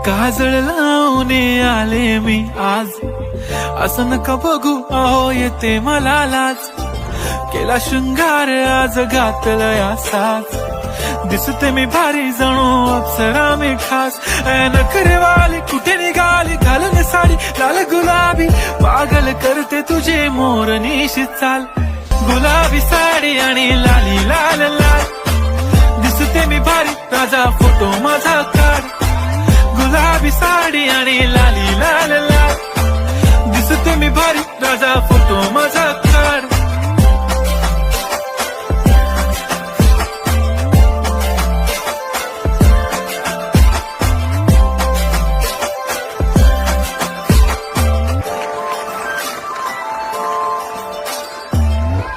काजळ लावून आले मी आज, असं नका बघू अहो येते मला लाज. केला शृंगार आज घातलंय असाच, दिसते मी भारी जणू अप्सरा मी खास. नखरेवाली कुठे निघाली घालून साडी लाल गुलाबी, पागल करते तुझे मोरनीशी चाल. गुलाबी साडी आणि लाली लाल लाल, दिसते मी भारी राजा फोटो माझा काढ. गुलाबी साडी आणि लाली लाल लाल, दिसते मी भारी राजा फोटो माझा काढ.